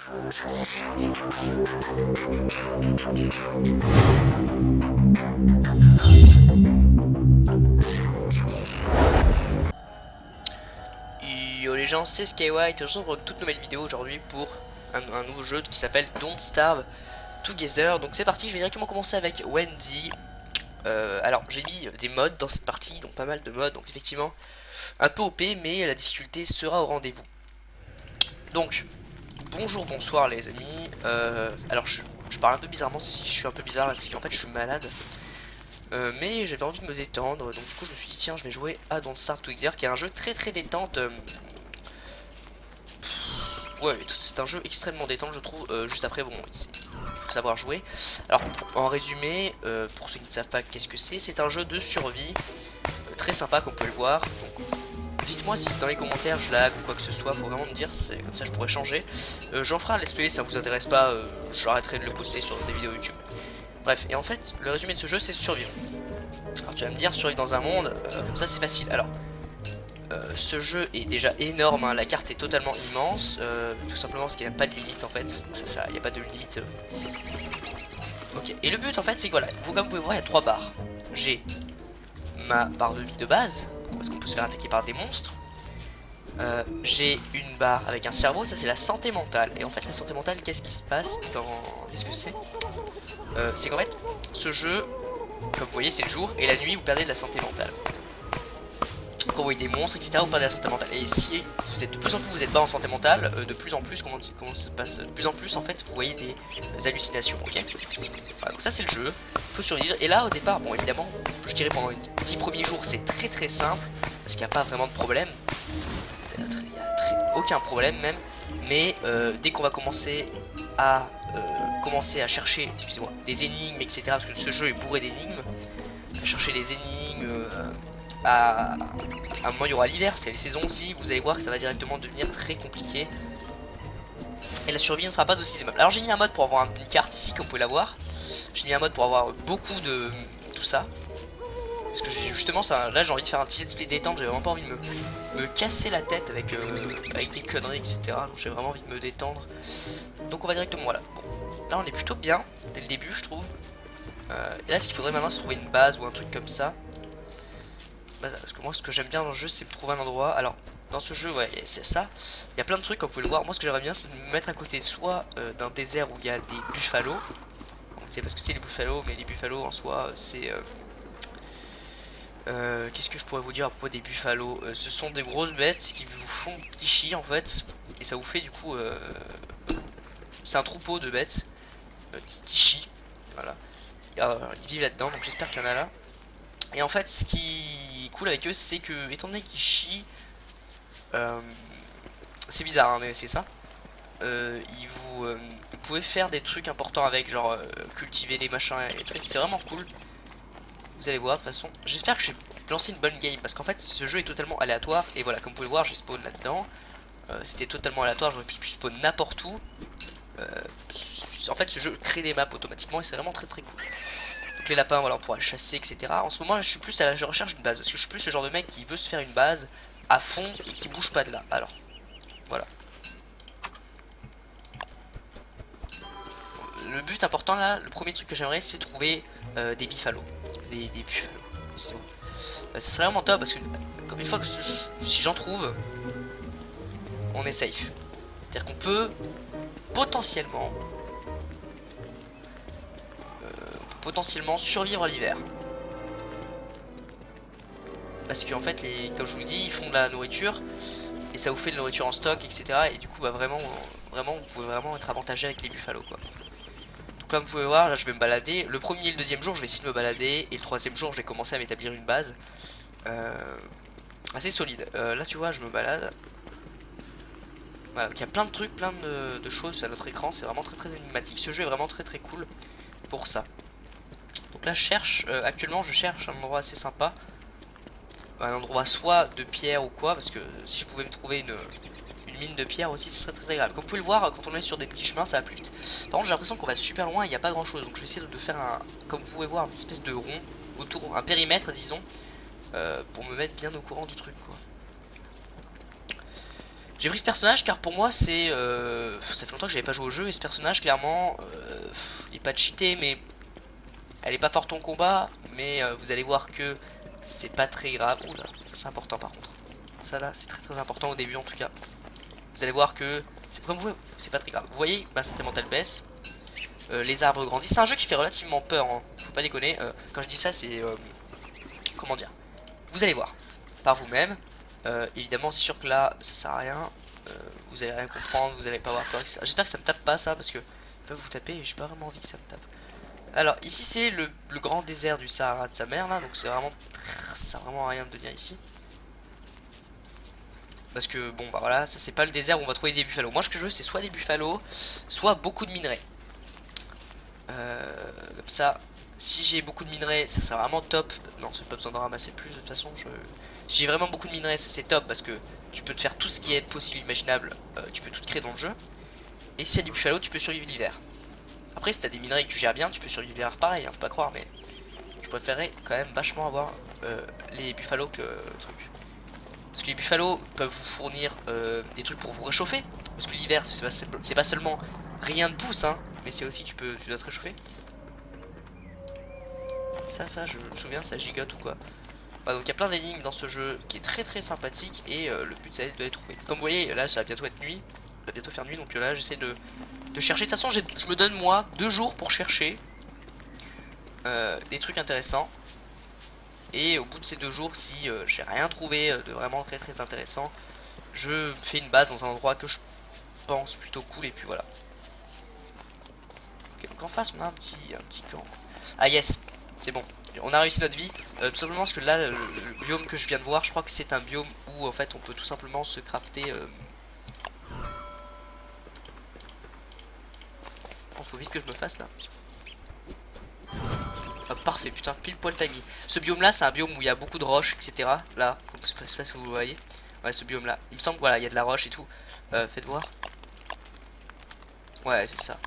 Yo les gens, c'est Skywhite et je vous retrouve pour une toute nouvelle vidéo aujourd'hui pour un nouveau jeu qui s'appelle Don't Starve Together. Donc c'est parti, je vais directement commencer avec Wendy. Alors j'ai mis des mods dans cette partie, donc pas mal de mods, donc effectivement un peu OP, mais la difficulté sera au rendez-vous. Donc bonjour, bonsoir les amis. Alors je parle un peu bizarrement, si je suis un peu bizarre, c'est qu'en fait je suis malade. Mais j'avais envie de me détendre, donc du coup je me suis dit tiens je vais jouer à Don't Starve Together, qui est un jeu très détente. Ouais, c'est un jeu extrêmement détente je trouve. Juste après, bon, il faut savoir jouer. Alors, en résumé, pour ceux qui ne savent pas qu'est-ce que c'est un jeu de survie très sympa comme vous pouvez le voir. Donc, dites-moi si c'est dans les commentaires je lag ou quoi que ce soit, faut vraiment me dire, comme ça je pourrais changer. J'en ferai un let's play, ça vous intéresse pas, j'arrêterai de le poster sur des vidéos YouTube. Bref, et en fait, le résumé de ce jeu c'est survivre. Alors tu vas me dire, survivre dans un monde, comme ça c'est facile. Alors, ce jeu est déjà énorme, hein. La carte est totalement immense, tout simplement parce qu'il n'y a pas de limite en fait. Il n'y a pas de limite. Ok, et le but en fait c'est que voilà, comme vous pouvez voir il y a 3 barres. J'ai ma barre de vie de base, parce qu'on peut se faire attaquer par des monstres. J'ai une barre avec un cerveau, ça c'est la santé mentale. Et en fait la santé mentale, qu'est-ce qui se passe dans... Qu'est-ce que c'est? C'est qu'en fait ce jeu, comme vous voyez c'est le jour, et la nuit vous perdez de la santé mentale. Quand vous voyez des monstres, etc., vous perdez la santé mentale. Et si vous êtes de plus en plus vous êtes bas en santé mentale, de plus en plus, comment ça se passe? De plus en plus en fait vous voyez des hallucinations, ok. Voilà, donc ça c'est le jeu, faut survivre. Et là au départ, bon évidemment, je dirais pendant les 10 premiers jours c'est très simple, parce qu'il n'y a pas vraiment de problème. Il n'y a aucun problème même. Mais dès qu'on va commencer à chercher, excusez-moi, des énigmes, etc., parce que ce jeu est bourré d'énigmes, à chercher les énigmes, à un moment il y aura l'hiver, c'est les saisons aussi, vous allez voir que ça va directement devenir très compliqué. Et la survie ne sera pas aussi aimable. Alors j'ai mis un mode pour avoir une carte ici, comme vous pouvez la voir. J'ai mis un mode pour avoir beaucoup de tout ça. Parce que justement ça, là j'ai envie de faire un petit let's play détente, j'ai vraiment pas envie de me casser la tête avec des conneries, etc. Donc j'ai vraiment envie de me détendre. Donc on va directement, voilà. Bon, là on est plutôt bien, dès le début je trouve. Et là ce qu'il faudrait maintenant c'est trouver une base ou un truc comme ça. Parce que moi ce que j'aime bien dans le jeu c'est trouver un endroit. Alors dans ce jeu ouais c'est ça. Il y a plein de trucs comme vous pouvez le voir. Moi ce que j'aimerais bien c'est de me mettre à côté soit d'un désert où il y a des buffalo. C'est parce que c'est les buffalo, mais les buffalo en soi c'est qu'est-ce que je pourrais vous dire à propos des buffalo? Ce sont des grosses bêtes qui vous font petit chier en fait. Et ça vous fait du coup c'est un troupeau de bêtes qui chient. Voilà. Ils vivent là-dedans donc j'espère qu'il y en a là. Et en fait ce qui est cool avec eux c'est que étant donné qu'ils chient, c'est bizarre hein, mais c'est ça, vous pouvez faire des trucs importants avec, genre cultiver les machins et c'est vraiment cool. Vous allez voir de toute façon, j'espère que je vais lancer une bonne game parce qu'en fait ce jeu est totalement aléatoire. Et voilà, comme vous pouvez le voir j'ai spawn là-dedans, c'était totalement aléatoire, j'aurais pu spawn n'importe où. En fait ce jeu crée des maps automatiquement et c'est vraiment très cool. Donc les lapins voilà on pourra les chasser, etc. En ce moment là, je suis plus à la recherche d'une base, parce que je suis plus le genre de mec qui veut se faire une base à fond et qui bouge pas de là. Alors voilà. Le but important là, le premier truc que j'aimerais c'est trouver des biffalos. Des buffalos. Ça serait vraiment top parce que comme une fois que si j'en trouve, on est safe. C'est-à-dire qu'on peut potentiellement survivre à l'hiver. Parce qu'en fait, comme je vous le dis, ils font de la nourriture et ça vous fait de la nourriture en stock, etc. Et du coup, bah vraiment, vous pouvez vraiment être avantagé avec les buffalos, quoi. Donc comme vous pouvez voir, là je vais me balader. Le premier et le deuxième jour, je vais essayer de me balader. Et le troisième jour, je vais commencer à m'établir une base assez solide. Là, tu vois, je me balade. Voilà, donc il y a plein de trucs, plein de choses à notre écran. C'est vraiment très énigmatique. Ce jeu est vraiment très cool pour ça. Donc là, je cherche. Actuellement, je cherche un endroit assez sympa. Un endroit soit de pierre ou quoi, parce que si je pouvais me trouver une mine de pierre aussi, ce serait très agréable. Comme vous pouvez le voir, quand on est sur des petits chemins, ça va plus vite. Par contre, j'ai l'impression qu'on va super loin et il n'y a pas grand chose. Donc je vais essayer de faire comme vous pouvez voir, une espèce de rond autour, un périmètre, disons, pour me mettre bien au courant du truc, quoi. J'ai pris ce personnage car pour moi c'est ça fait longtemps que j'avais pas joué au jeu et ce personnage clairement il est pas cheaté mais elle est pas forte en combat mais vous allez voir que c'est pas très grave. Oula, ça c'est important par contre. Ça là c'est très important au début en tout cas. Vous allez voir que c'est comme vous, c'est pas très grave. Vous voyez, ma santé mentale baisse. Les arbres grandissent. C'est un jeu qui fait relativement peur, hein. Faut pas déconner. Quand je dis ça, c'est comment dire. Vous allez voir par vous-même. Évidemment, c'est sûr que là, ça sert à rien. Vous allez rien comprendre, vous allez pas voir quoi. J'espère que ça me tape pas ça parce que ils peuvent vous taper et j'ai pas vraiment envie que ça me tape. Alors ici c'est le grand désert du Sahara de sa mère là, donc c'est vraiment ça sert vraiment à rien de venir ici. Parce que bon bah voilà, ça c'est pas le désert où on va trouver des buffalo. Moi ce que je veux c'est soit des buffalo, soit beaucoup de minerais. Comme ça, si j'ai beaucoup de minerais, ça sera vraiment top. Non, c'est pas besoin de ramasser de plus de toute façon. Si j'ai vraiment beaucoup de minerais, c'est top parce que tu peux te faire tout ce qui est possible, imaginable. Tu peux tout créer dans le jeu. Et s'il y a du buffalo, tu peux survivre l'hiver. Après, si t'as des minerais que tu gères bien, tu peux survivre l'hiver pareil, hein, faut pas croire, mais je préférerais quand même vachement avoir les buffalos que truc. Parce que les buffalos peuvent vous fournir des trucs pour vous réchauffer. Parce que l'hiver, c'est pas seulement rien de pousse, hein, mais c'est aussi tu dois te réchauffer. Ça, je me souviens, ça gigote ou quoi. Voilà, donc il y a plein d'énigmes dans ce jeu qui est très sympathique et le but c'est de les trouver. Comme vous voyez, là ça va bientôt être nuit, ça va bientôt faire nuit, donc là j'essaie de chercher. De toute façon, je me donne moi 2 jours pour chercher des trucs intéressants. Et au bout de ces 2 jours, si j'ai rien trouvé de vraiment très intéressant, je fais une base dans un endroit que je pense plutôt cool et puis voilà. Ok, donc en face on a un petit camp. Ah yes, c'est bon, on a réussi notre vie. Tout simplement parce que là le biome que je viens de voir, je crois que c'est un biome où en fait on peut tout simplement se crafter. Oh, faut vite que je me fasse là. Ah, parfait, putain, pile poil timing. Ce biome là, c'est un biome où il y a beaucoup de roches, etc. Là, je sais pas si vous voyez. Ouais, ce biome là. Il me semble, voilà, il y a de la roche et tout. Faites voir. Ouais, c'est ça.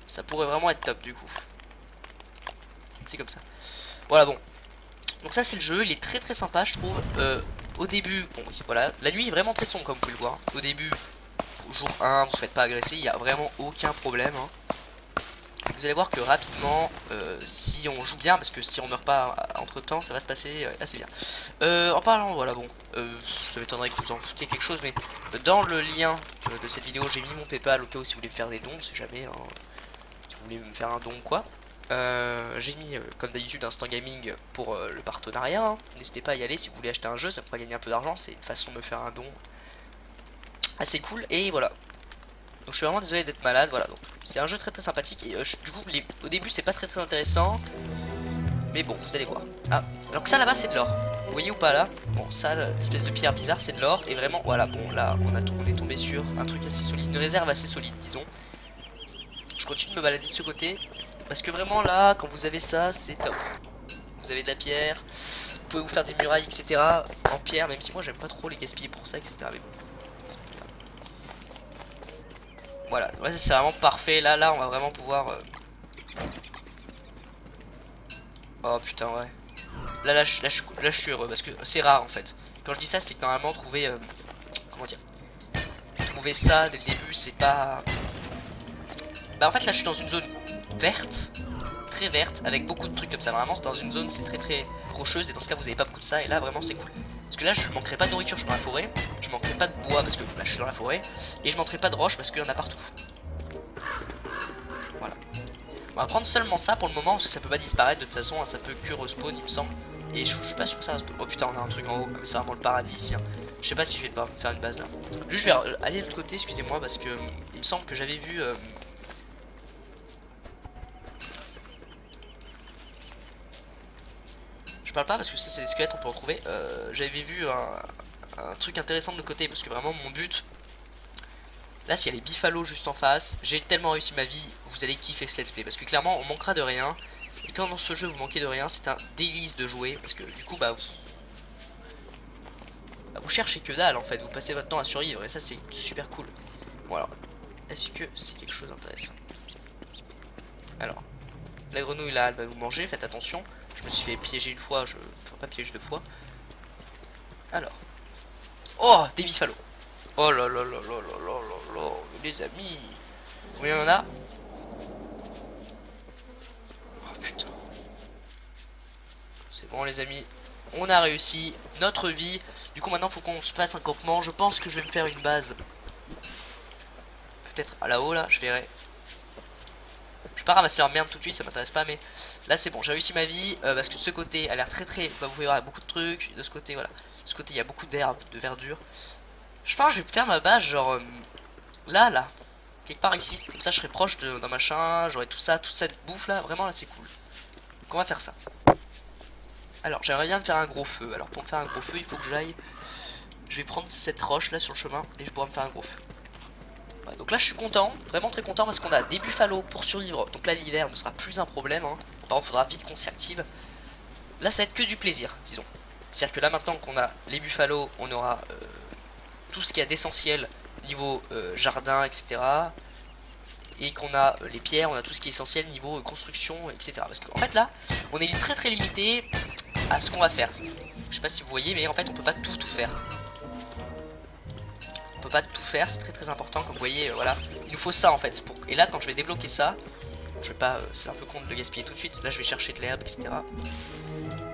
Ça pourrait vraiment être top du coup. C'est comme ça. Voilà, bon. Donc ça, c'est le jeu. Il est très sympa, je trouve. Au début, bon, voilà. La nuit est vraiment très sombre, comme vous pouvez le voir. Au début, jour 1, vous faites pas agresser. Il n'y a vraiment aucun problème, hein. Vous allez voir que rapidement, si on joue bien, parce que si on meurt pas entre temps, ça va se passer assez bien. En parlant, voilà, bon, ça m'étonnerait que vous en foutiez quelque chose, mais dans le lien de cette vidéo, j'ai mis mon PayPal au cas où si vous voulez me faire des dons, si jamais, hein, si vous voulez me faire un don ou quoi. J'ai mis, comme d'habitude, Instant Gaming pour le partenariat. Hein. N'hésitez pas à y aller si vous voulez acheter un jeu, ça pourrait gagner un peu d'argent, c'est une façon de me faire un don assez cool, et voilà. Donc je suis vraiment désolé d'être malade, voilà. Donc c'est un jeu très sympathique et du coup au début c'est pas très intéressant, mais bon vous allez voir. Ah, alors que ça là-bas c'est de l'or. Vous voyez ou pas là? Bon ça, l'espèce de pierre bizarre c'est de l'or et vraiment voilà bon là on est tombé sur un truc assez solide, une réserve assez solide disons. Je continue de me balader de ce côté parce que vraiment là quand vous avez ça c'est top. Vous avez de la pierre, vous pouvez vous faire des murailles etc. en pierre, même si moi j'aime pas trop les gaspiller pour ça etc. Mais bon. Voilà, ouais, c'est vraiment parfait. Là, on va vraiment pouvoir. Oh putain, ouais. Là, je suis heureux parce que c'est rare en fait. Quand je dis ça, c'est que normalement trouver. Comment dire? Trouver ça dès le début, c'est pas. Bah, en fait, là, je suis dans une zone verte, très verte, avec beaucoup de trucs comme ça. Normalement, c'est dans une zone, c'est très rocheuse, et dans ce cas, vous avez pas beaucoup de ça, et là, vraiment, c'est cool. Parce que là, je manquerai pas de nourriture, je suis dans la forêt. Je manquerai pas de bois parce que là, je suis dans la forêt. Et je manquerai pas de roches parce qu'il y en a partout. Voilà. On va prendre seulement ça pour le moment parce que ça peut pas disparaître de toute façon, hein, ça peut que respawn il me semble. Et je suis pas sûr que ça respawn. Oh putain, on a un truc en haut, c'est vraiment le paradis ici. Hein. Je sais pas si je vais devoir me faire une base là. Juste je vais aller de l'autre côté, excusez-moi, parce que il me semble que j'avais vu. Je parle pas parce que ça c'est des squelettes, on peut en trouver. J'avais vu un truc intéressant de l'autre côté parce que vraiment mon but. Là, s'il y a les biffalos juste en face, j'ai tellement réussi ma vie, vous allez kiffer ce let's play. Parce que clairement, on manquera de rien. Et quand dans ce jeu, vous manquez de rien, c'est un délice de jouer. Parce que du coup, bah vous cherchez que dalle en fait. Vous passez votre temps à survivre. Et ça, c'est super cool. Bon, alors, est-ce que c'est quelque chose d'intéressant? Alors, la grenouille là, elle va nous manger. Faites attention. Je me suis fait piéger une fois, je ne ferai pas piège 2 fois. Alors. Oh, des biffalos. Oh là là là là là là là là, les amis. Combien il y en a? Oh putain. C'est bon les amis. On a réussi notre vie. Du coup maintenant faut qu'on se fasse un campement. Je pense que je vais me faire une base. Peut-être à là-haut là, je verrai. Je vais pas ramasser leur merde tout de suite, ça m'intéresse pas, mais là c'est bon, j'ai réussi ma vie. Parce que de ce côté a l'air très très, bah, vous pouvez voir, il y a beaucoup de trucs. De ce côté, voilà, de ce côté il y a beaucoup d'herbes, de verdure. Je pense que je vais faire ma base genre là, quelque part ici. Comme ça je serai proche d'un machin, j'aurai tout ça, toute cette bouffe là, vraiment là c'est cool. Donc on va faire ça. Alors j'aimerais bien me faire un gros feu. Alors pour me faire un gros feu il faut que j'aille. Je vais prendre cette roche là sur le chemin et je pourrai me faire un gros feu. Voilà, donc là je suis content, vraiment très content parce qu'on a des buffalo pour survivre. Donc là l'hiver ne sera plus un problème hein. Par contre il faudra vite qu'on s'y active. Là ça va être que du plaisir disons. C'est-à-dire que là maintenant qu'on a les buffalo, on aura tout ce qu'il y a d'essentiel niveau jardin etc. Et qu'on a les pierres, on a tout ce qui est essentiel niveau construction etc. Parce qu'en fait là on est très très limité à ce qu'on va faire. Je sais pas si vous voyez mais en fait on peut pas tout faire. On peut pas tout faire, c'est très très important comme vous voyez voilà. Il nous faut ça en fait pour... Et là quand je vais débloquer ça, je vais pas, c'est un peu con de le gaspiller tout de suite. Là je vais chercher de l'herbe etc.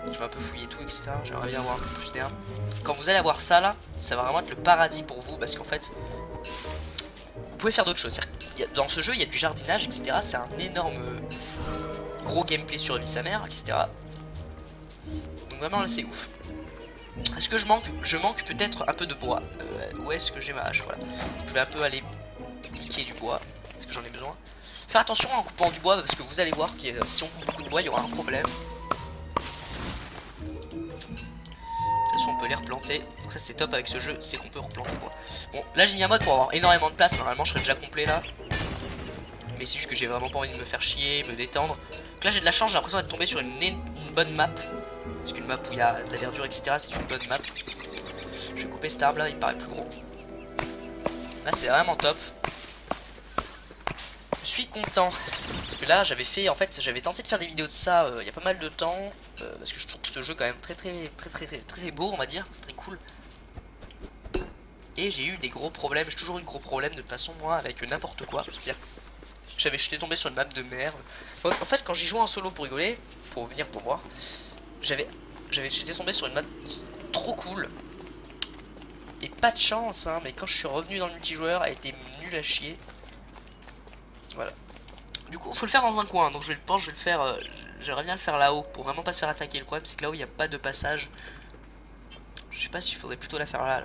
Je vais un peu fouiller tout etc. J'aimerais bien avoir un peu plus d'herbe. Quand vous allez avoir ça là, ça va vraiment être le paradis pour vous. Parce qu'en fait vous pouvez faire d'autres choses. Dans ce jeu il y a du jardinage etc. C'est un énorme gros gameplay survie sa mère etc. Donc vraiment là c'est ouf. Est-ce que je manque peut-être un peu de bois. Où est-ce que j'ai ma hache? Voilà. Je vais un peu aller piquer du bois. Parce que j'en ai besoin. Faire attention en coupant du bois. Parce que vous allez voir que si on coupe beaucoup de bois, il y aura un problème. De toute façon, on peut les replanter. Donc ça c'est top avec ce jeu. C'est qu'on peut replanter bois. Bon, là j'ai mis un mode pour avoir énormément de place. Normalement je serais déjà complet là. Mais c'est juste que j'ai vraiment pas envie de me faire chier, me détendre. Donc là j'ai de la chance, j'ai l'impression d'être tombé sur une bonne map. Parce qu'une map où il y a de la verdure etc. C'est une bonne map. Je vais couper cet arbre là, il me paraît plus gros. Là c'est vraiment top. Je suis content. Parce que là j'avais fait, en fait j'avais tenté de faire des vidéos de ça il y a pas mal de temps. Parce que je trouve ce jeu quand même très beau on va dire, très cool. Et j'ai eu des gros problèmes, j'ai toujours eu de gros problèmes de toute façon moi avec n'importe quoi. C'est-à-dire j'étais tombé sur une map de merde. En fait quand j'y jouais en solo pour rigoler, pour venir pour voir, j'étais tombé sur une map trop cool. Et pas de chance hein, mais quand je suis revenu dans le multijoueur, elle était nulle à chier. Voilà. Du coup, faut le faire dans un coin, donc je vais le faire. J'aimerais bien le faire là-haut pour vraiment pas se faire attaquer. Le problème, c'est que là-haut, il n'y a pas de passage. Je sais pas s'il faudrait plutôt la faire là.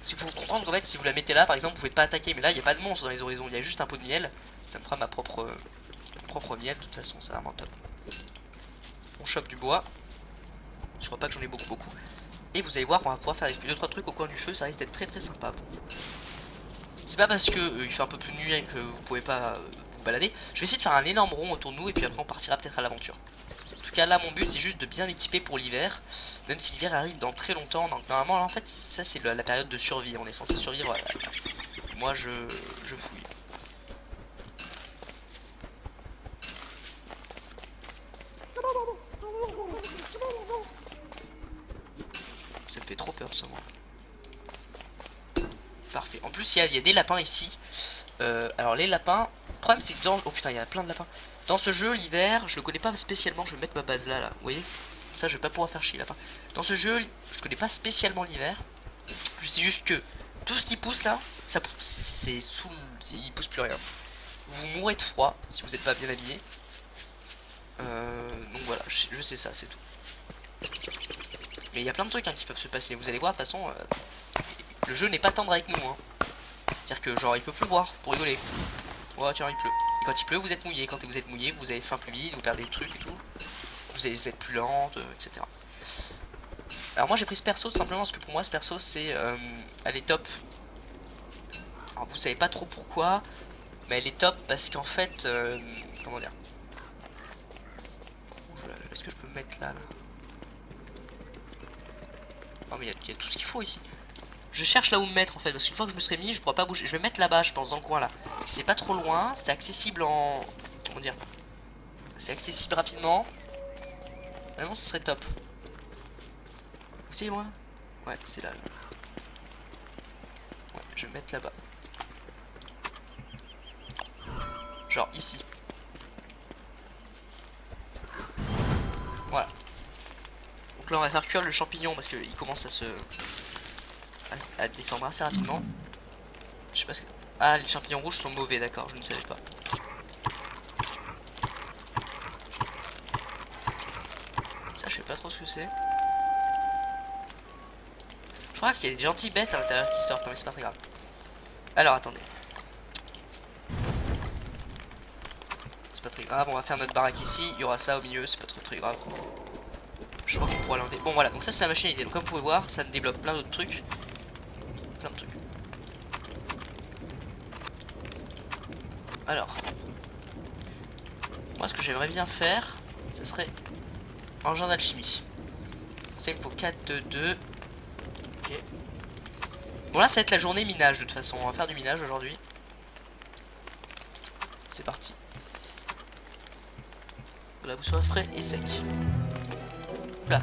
S'il faut comprendre qu'en fait, si vous la mettez là, par exemple, vous pouvez pas attaquer. Mais là, il n'y a pas de monstre dans les horizons, il y a juste un pot de miel. Ça me fera ma propre miel, de toute façon, c'est vraiment top. On chope du bois. Je crois pas que j'en ai beaucoup. Et vous allez voir qu'on va pouvoir faire 2-3 trucs au coin du feu, ça risque d'être très sympa. C'est pas parce que il fait un peu plus nuit et que vous pouvez pas vous balader. Je vais essayer de faire un énorme rond autour de nous et puis après on partira peut-être à l'aventure. En tout cas là mon but c'est juste de bien m'équiper pour l'hiver. Même si l'hiver arrive dans très longtemps. Donc normalement là, en fait ça c'est la période de survie. On est censé survivre. Moi je fouille. Ça me fait trop peur ça moi. Parfait. En plus il y a des lapins ici. Alors les lapins, le problème c'est que dans... Oh putain il y a plein de lapins. Dans ce jeu l'hiver je le connais pas spécialement. Je vais mettre ma base là. Vous voyez, ça je vais pas pouvoir faire chier les lapins. Dans ce jeu je connais pas spécialement l'hiver. Je sais juste que tout ce qui pousse là, ça c'est sous... Il pousse plus rien. Vous mourrez de froid si vous n'êtes pas bien habillé. Donc voilà, je sais ça, c'est tout. Mais il y a plein de trucs hein, qui peuvent se passer. Vous allez voir de toute façon, le jeu n'est pas tendre avec nous hein. C'est-à-dire que genre il peut pleuvoir pour rigoler. Ouais tiens il pleut. Et quand il pleut vous êtes mouillé. Quand vous êtes mouillé vous avez faim plus vite, vous perdez des trucs et tout. Vous allez être plus lente, etc. Alors moi j'ai pris ce perso tout simplement parce que pour moi ce perso c'est elle est top. Alors vous savez pas trop pourquoi, mais elle est top parce qu'en fait comment dire. Est-ce que je peux me mettre là? Oh mais il y a tout ce qu'il faut ici. Je cherche là où me mettre en fait, parce qu'une fois que je me serai mis, je pourrais pas bouger. Je vais mettre là-bas, je pense, dans le coin là. Parce que c'est pas trop loin, c'est accessible en... Comment dire? C'est accessible rapidement. Vraiment, ce serait top. C'est loin? Ouais, c'est là. Je vais mettre là-bas. Genre ici. Voilà. Donc là on va faire cuire le champignon parce qu'il commence à descendre assez rapidement. Je sais pas ce que... Ah, les champignons rouges sont mauvais, d'accord, je ne savais pas. Ça je sais pas trop ce que c'est. Je crois qu'il y a des gentilles bêtes à l'intérieur qui sortent, mais c'est pas très grave. Alors attendez. C'est pas très grave, on va faire notre baraque ici, il y aura ça au milieu, c'est pas trop très grave. Je crois qu'on pourra l'enlever. Bon voilà, donc ça c'est la machine à idée. Donc comme vous pouvez voir, ça me débloque plein d'autres trucs. Plein de trucs. Alors. Moi ce que j'aimerais bien faire, ce serait engin d'alchimie. Ça il me faut 4 de 2. Ok. Bon là ça va être la journée minage de toute façon. On va faire du minage aujourd'hui. C'est parti. Là vous soyez frais et sec. Là.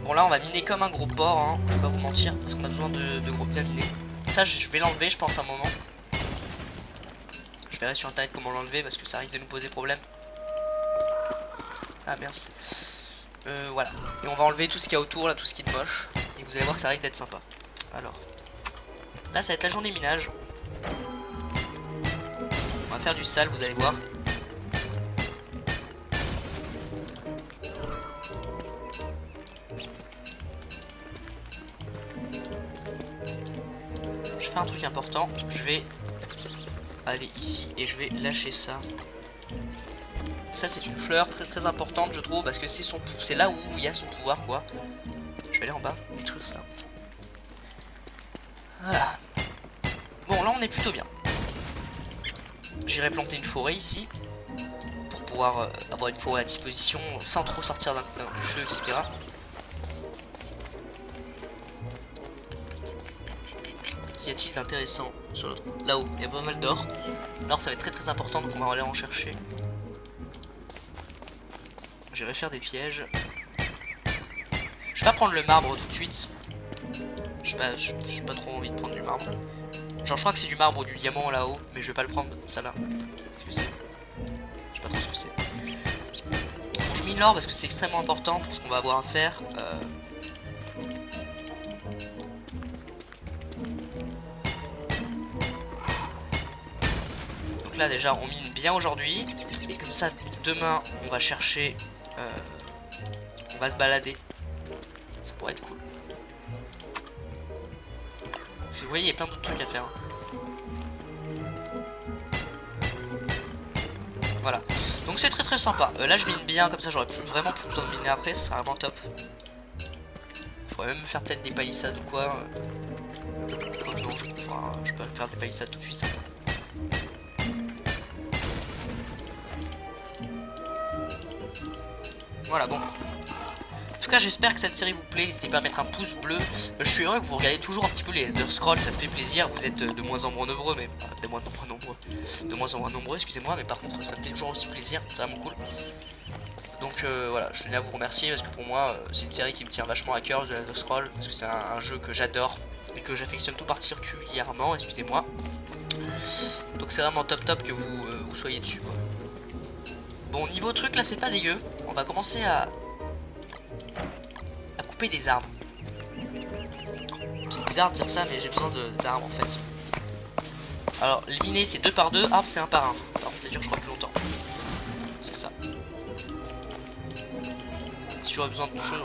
Bon là on va miner comme un gros porc, hein. Je vais pas vous mentir parce qu'on a besoin de gros bien miner. Ça je vais l'enlever je pense à un moment. Je verrai sur internet comment l'enlever parce que ça risque de nous poser problème. Ah merde. Voilà. Et on va enlever tout ce qu'il y a autour là, tout ce qui est moche. Et vous allez voir que ça risque d'être sympa. Alors. Là ça va être la journée minage. On va faire du sale, vous allez voir. Je fais un truc important. Je vais aller ici et je vais lâcher ça. Ça c'est une fleur très très importante je trouve parce que c'est là où il y a son pouvoir quoi. Je vais aller en bas, détruire ça. Voilà. Bon là on est plutôt bien. J'irai planter une forêt ici pour pouvoir avoir une forêt à disposition sans trop sortir d'un feu etc. Qu'y a-t-il d'intéressant sur l'autre? Là-haut, il y a pas mal d'or. L'or ça va être très très important donc on va aller en chercher. J'irai faire des pièges. Je vais pas prendre le marbre tout de suite. J'ai pas trop envie de prendre du marbre. Genre je crois que c'est du marbre ou du diamant là-haut, mais je vais pas le prendre ça là. Qu'est-ce que c'est? Je sais pas trop ce que c'est. Bon, je mine l'or parce que c'est extrêmement important pour ce qu'on va avoir à faire. Donc là déjà on mine bien aujourd'hui. Et comme ça demain on va chercher. On va se balader. Ça pourrait être cool. Parce que vous voyez il y a plein d'autres trucs à faire. Voilà. Donc c'est très très sympa. Là je mine bien comme ça j'aurais vraiment plus besoin de miner après. Ce sera vraiment top. Je pourrais même faire peut-être des palissades ou quoi. Oh, non, je peux faire des palissades tout de suite. Voilà bon. En tout cas j'espère que cette série vous plaît, n'hésitez pas à mettre un pouce bleu. Je suis heureux que vous regardez toujours un petit peu les Elder Scrolls, ça me fait plaisir. Vous êtes de moins en moins nombreux, mais de moins en moins nombreux, excusez-moi, mais par contre ça me fait toujours aussi plaisir, c'est vraiment cool. Donc voilà, je tenais à vous remercier parce que pour moi c'est une série qui me tient vachement à cœur, The Elder Scrolls, parce que c'est un jeu que j'adore et que j'affectionne tout particulièrement, excusez-moi. Donc c'est vraiment top que vous soyez dessus quoi. Bon niveau truc là c'est pas dégueu, on va commencer à couper des arbres. C'est bizarre de dire ça mais j'ai besoin d'arbres en fait. Alors les miner c'est 2 par 2, arbre c'est 1 par 1. Par contre ça dure je crois plus longtemps. C'est ça. Si j'aurais besoin de choses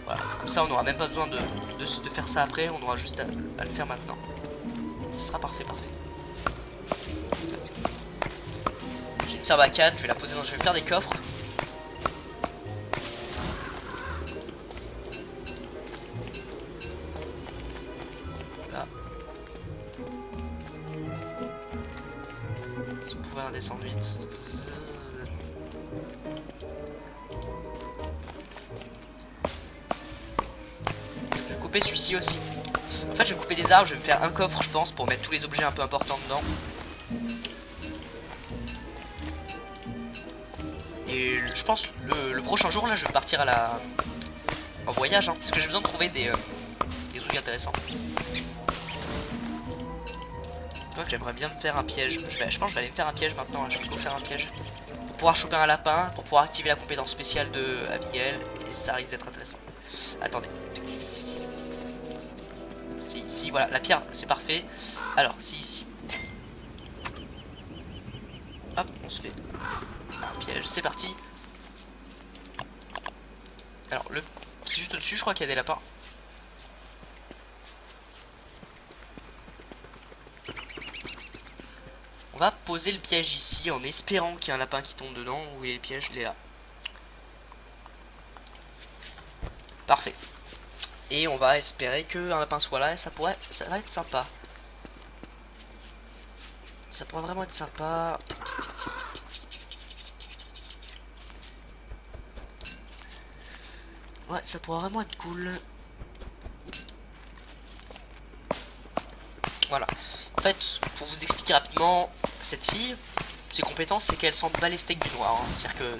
voilà. Comme ça on aura même pas besoin de faire ça après, on aura juste à le faire maintenant. Ce sera parfait. J'ai une sarbacane, je vais la poser dans. Je vais faire des coffres. Là. Si on pouvait redescendre vite. Je vais couper celui-ci aussi. En fait je vais couper des arbres, je vais me faire un coffre je pense pour mettre tous les objets un peu importants dedans. Et je pense le prochain jour là je vais partir en voyage hein, parce que j'ai besoin de trouver des trucs intéressants. Donc j'aimerais bien me faire un piège. Je pense que je vais aller me faire un piège maintenant. Hein. Je vais go faire un piège. Pour pouvoir choper un lapin, pour pouvoir activer la compétence spéciale de Abigail. Et ça risque d'être intéressant. Attendez. Si, voilà, la pierre, c'est parfait. Alors, ici. Hop, on se fait un piège, c'est parti. Alors, c'est juste au-dessus, je crois qu'il y a des lapins. On va poser le piège ici en espérant qu'il y a un lapin qui tombe dedans. Où est le piège? Il est là. Parfait. Et on va espérer qu'un lapin soit là et ça va être sympa. Ça pourrait vraiment être sympa. Ouais, ça pourrait vraiment être cool. Voilà. En fait, pour vous expliquer rapidement, cette fille, ses compétences, c'est qu'elle s'en bat les steaks du noir. Hein. C'est-à-dire que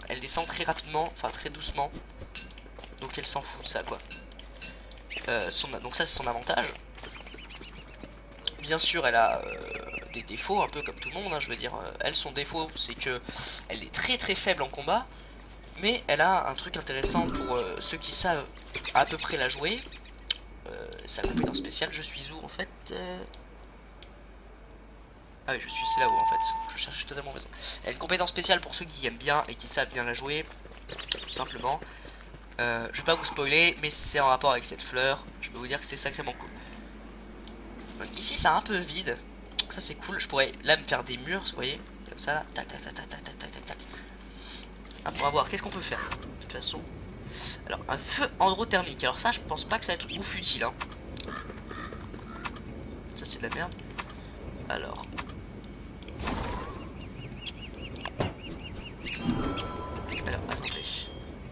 elle descend très rapidement, enfin très doucement. Donc elle s'en fout de ça, quoi. Donc ça, c'est son avantage. Bien sûr, elle a des défauts, un peu comme tout le monde. Hein, je veux dire, elle, son défaut, c'est que elle est très très faible en combat. Mais elle a un truc intéressant pour ceux qui savent à peu près la jouer. Sa compétence spéciale, je suis où en fait Ah oui, c'est là-haut en fait. Je cherche totalement raison. Elle a une compétence spéciale pour ceux qui aiment bien et qui savent bien la jouer. Tout simplement. Je vais pas vous spoiler, mais c'est en rapport avec cette fleur. Je peux vous dire que c'est sacrément cool. Donc, ici, c'est un peu vide. Donc ça, c'est cool. Je pourrais là me faire des murs, vous voyez, comme ça. Tac, tac, tac, tac, tac, tac, tac, tac. Ah, on va voir. Qu'est-ce qu'on peut faire de toute façon. Alors, un feu androthermique. Alors ça, je pense pas que ça va être ouf utile. Hein. Ça, c'est de la merde. Alors. Attendez.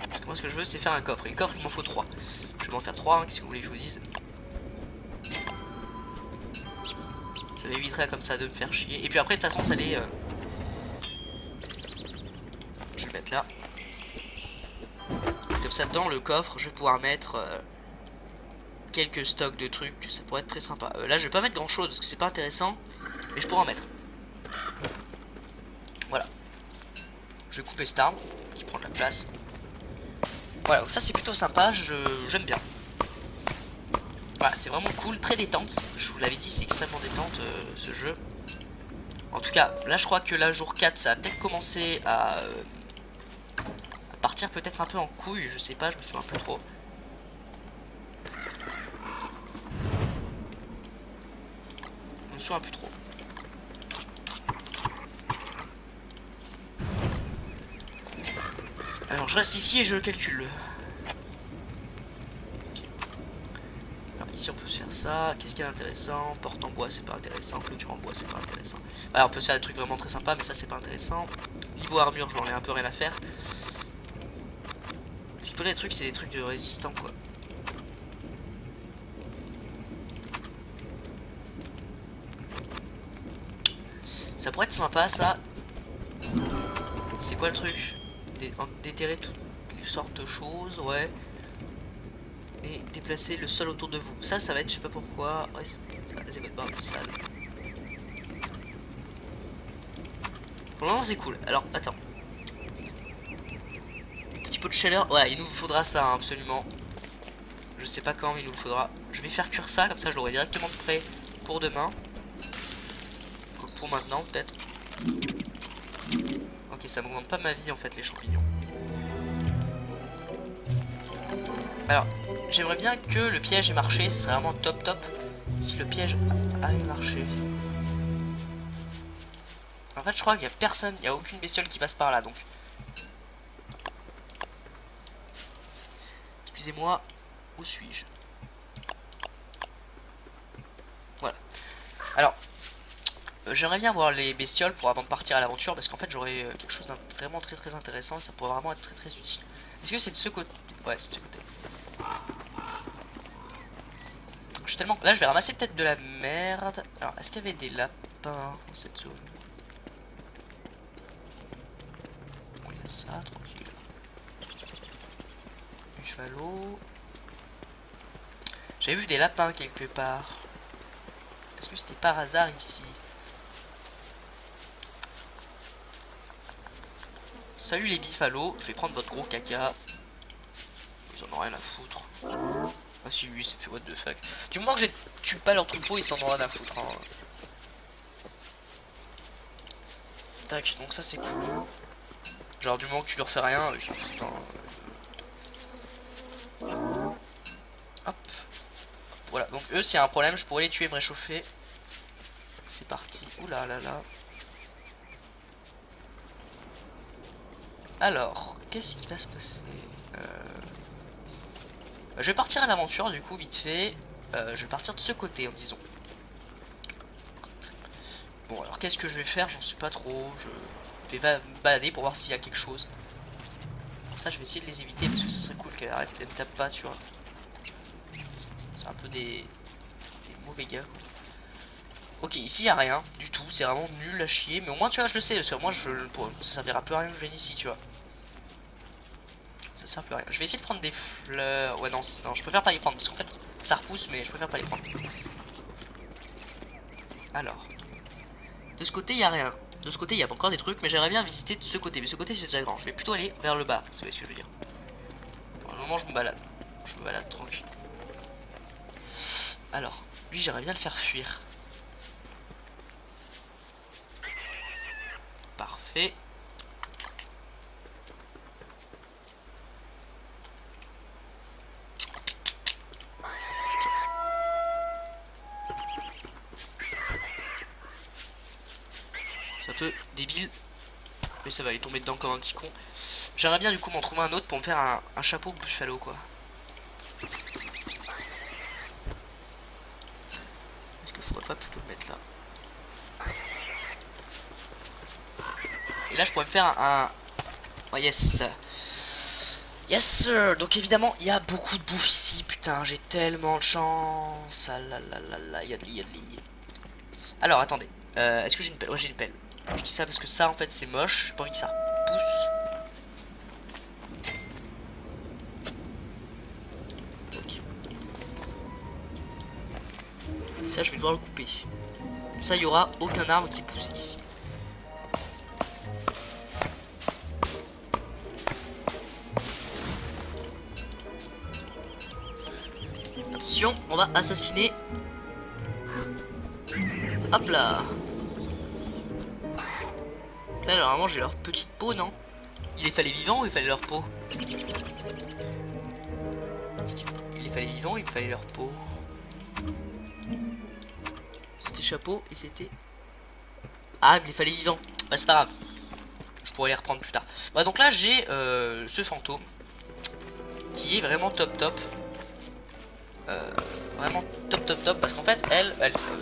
Parce que moi, ce que je veux, c'est faire un coffre. Et le coffre, il m'en faut 3. Je vais m'en faire 3, hein, qu'est-ce que vous voulez que je vous dise. Ça m'éviterait comme ça de me faire chier. Et puis après, de toute façon, ça allait... Je vais le mettre là. Comme ça, dans le coffre, je vais pouvoir mettre... quelques stocks de trucs, ça pourrait être très sympa. Là, je vais pas mettre grand chose parce que c'est pas intéressant, mais je pourrais en mettre. Voilà. Je vais couper cette arme qui prend de la place. Voilà, donc ça c'est plutôt sympa, j'aime bien. Voilà, c'est vraiment cool, très détente. Je vous l'avais dit, c'est extrêmement détente ce jeu. En tout cas, là je crois que la jour 4, ça va peut-être commencer à partir peut-être un peu en couille, je sais pas, je me souviens plus trop. Un peu trop. Alors je reste ici et je calcule. Alors ici on peut se faire ça. Qu'est-ce qui est intéressant? Porte en bois c'est pas intéressant. Clôture en bois c'est pas intéressant. Alors on peut se faire des trucs vraiment très sympas mais ça c'est pas intéressant. Niveau armure j'en ai un peu rien à faire. Ce qu'il faut des trucs c'est des trucs de résistants quoi. Ça pourrait être sympa ça. C'est quoi le truc? Déterrer toutes les sortes de choses, ouais. Et déplacer le sol autour de vous. Ça va être, je sais pas pourquoi. C'est votre barre de salle. Pour le moment c'est cool. Alors attends. Petit pot de chaleur. Ouais, il nous faudra ça hein, absolument. Je sais pas quand mais il nous faudra. Je vais faire cuire ça, comme ça je l'aurai directement prêt pour demain. Pour maintenant peut-être. Ok, ça m'augmente pas ma vie en fait les champignons. Alors, j'aimerais bien que le piège ait marché, ce serait vraiment top top si le piège avait marché. En fait je crois qu'il y a personne, il n'y a aucune bestiole qui passe par là donc. Excusez-moi, où suis-je? Voilà. Alors, j'aimerais bien voir les bestioles pour avant de partir à l'aventure parce qu'en fait j'aurais quelque chose de vraiment très très intéressant et ça pourrait vraiment être très très utile. Est-ce que c'est de ce côté? Ouais, c'est de ce côté. Je suis tellement... Là je vais ramasser peut-être de la merde. Alors est-ce qu'il y avait des lapins dans cette zone? Bon, il y a ça, tranquille. Buffalo. J'avais vu des lapins quelque part. Est-ce que c'était par hasard ici? Salut les biffalos, je vais prendre votre gros caca. Ils en ont rien à foutre. Ah si oui, ça fait what the fuck. Du moment que je tue pas leur troupeau, ils s'en ont rien à foutre. Hein. Tac, donc ça c'est cool. Genre du moment que tu leur fais rien, ils s'en foutent. Hein. Hop. Voilà, donc eux c'est un problème, je pourrais les tuer et me réchauffer. C'est parti. Oula là là. Alors, qu'est-ce qui va se passer? Je vais partir à l'aventure du coup vite fait. Je vais partir de ce côté, disons. Bon alors qu'est-ce que je vais faire? J'en sais pas trop. Je vais me balader pour voir s'il y a quelque chose. Pour ça je vais essayer de les éviter parce que ce serait cool qu'elle arrête, qu'elle me tape pas, tu vois. C'est un peu des mauvais gars. Ok, ici il y a rien du tout, c'est vraiment nul à chier. Mais au moins tu vois je le sais, parce que moi ça servira plus à rien que je vienne ici, tu vois. Ça sert plus à rien. Je vais essayer de prendre des fleurs. Ouais non, non je préfère pas les prendre parce qu'en fait ça repousse mais je préfère pas les prendre. Alors. De ce côté il y a rien. De ce côté il y a encore des trucs mais j'aimerais bien visiter de ce côté. Mais ce côté c'est déjà grand. Je vais plutôt aller vers le bas, vous savez ce que je veux dire. Pour le moment je me balade. Je me balade tranquille. Alors, lui j'aimerais bien le faire fuir. Parfait. C'est un peu débile. Mais ça va aller tomber dedans comme un petit con. J'aimerais bien du coup m'en trouver un autre pour me faire un chapeau buffalo quoi. Est-ce que je pourrais pas plutôt le mettre là? Et là je pourrais me faire Oh yes. Yes sir. Donc évidemment il y a beaucoup de bouffe ici. Putain j'ai tellement de chance. Ah là là là là. Il y a de l'île. Alors attendez. Est-ce que j'ai une pelle? Ouais j'ai une pelle. Je dis ça parce que ça en fait c'est moche. J'ai pas envie que ça pousse. Ok. Et ça je vais devoir le couper. Ça il y aura aucun arbre qui pousse ici. Attention, on va assassiner. Hop là. Là normalement j'ai leur petite peau, non? Il les fallait vivants ou il fallait leur peau? Il les fallait vivants ou il fallait leur peau? C'était chapeau et c'était... Ah mais il fallait vivants. Bah c'est pas grave. Je pourrais les reprendre plus tard. Bah donc là j'ai ce fantôme. Qui est vraiment top. Vraiment top parce qu'en fait elle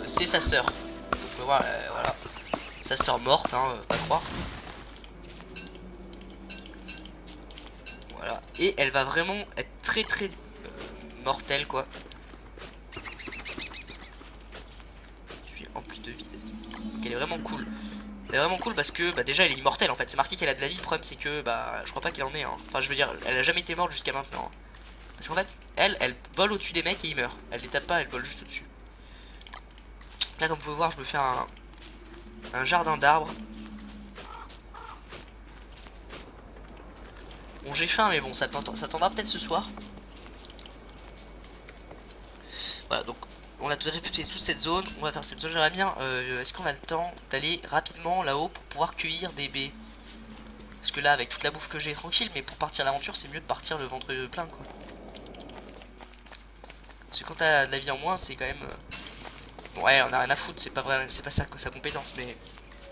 c'est sa sœur. Donc vous pouvez voir voilà. Sa sœur morte hein, pas croire. Voilà. Et elle va vraiment être très mortelle quoi. Je suis empli de vide. Donc elle est vraiment cool. Elle est vraiment cool parce que bah, déjà elle est immortelle en fait. C'est marqué qu'elle a de la vie. Le problème c'est que bah je crois pas qu'elle en ait. Hein. Enfin je veux dire elle a jamais été morte jusqu'à maintenant. Hein. Parce qu'en fait elle vole au-dessus des mecs et ils meurent. Elle les tape pas, elle vole juste au-dessus. Là comme vous pouvez voir je me fais un jardin d'arbres. Bon j'ai faim mais bon ça attendra peut-être ce soir. Voilà donc on a déjà fait toute cette zone. On va faire cette zone. J'aimerais bien est-ce qu'on a le temps d'aller rapidement là-haut pour pouvoir cueillir des baies? Parce que là avec toute la bouffe que j'ai tranquille. Mais pour partir à l'aventure c'est mieux de partir le ventre plein quoi. Parce que quand t'as de la vie en moins c'est quand même bon, ouais on a rien à foutre. C'est pas vrai, c'est pas ça sa compétence. Mais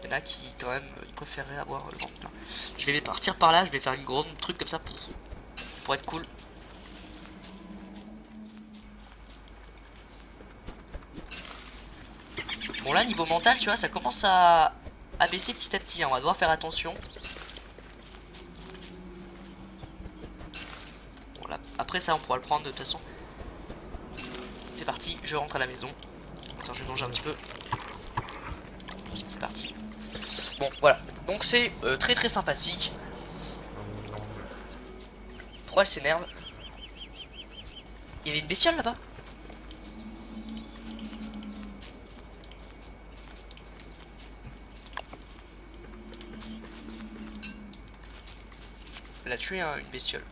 il y en a qui quand même ils préféreraient avoir le ventre plein. Je vais partir par là. Je vais faire une grande truc comme ça pour... Ça pourrait être cool. Bon là niveau mental tu vois ça commence à baisser petit à petit hein. On va devoir faire attention. Bon là après ça on pourra le prendre de toute façon. C'est parti, je rentre à la maison. Attends je vais manger un petit peu. C'est parti. Bon voilà, donc c'est très sympathique. Pourquoi elle s'énerve? Il y avait une bestiole là-bas? Elle a tué une bestiole.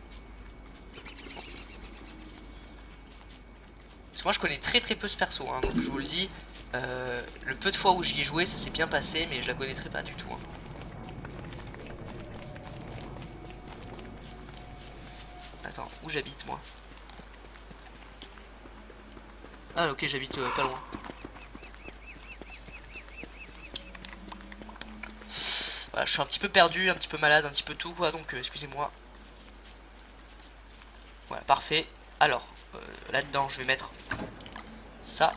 Parce que moi je connais très peu ce perso, hein, donc je vous le dis. Le peu de fois où j'y ai joué, ça s'est bien passé, mais je la connaîtrais pas du tout. Hein. Attends, où j'habite moi? Ah ok, j'habite pas loin. Voilà, je suis un petit peu perdu, un petit peu malade, un petit peu tout quoi, donc excusez-moi. Voilà, parfait. Alors, là-dedans je vais mettre ça.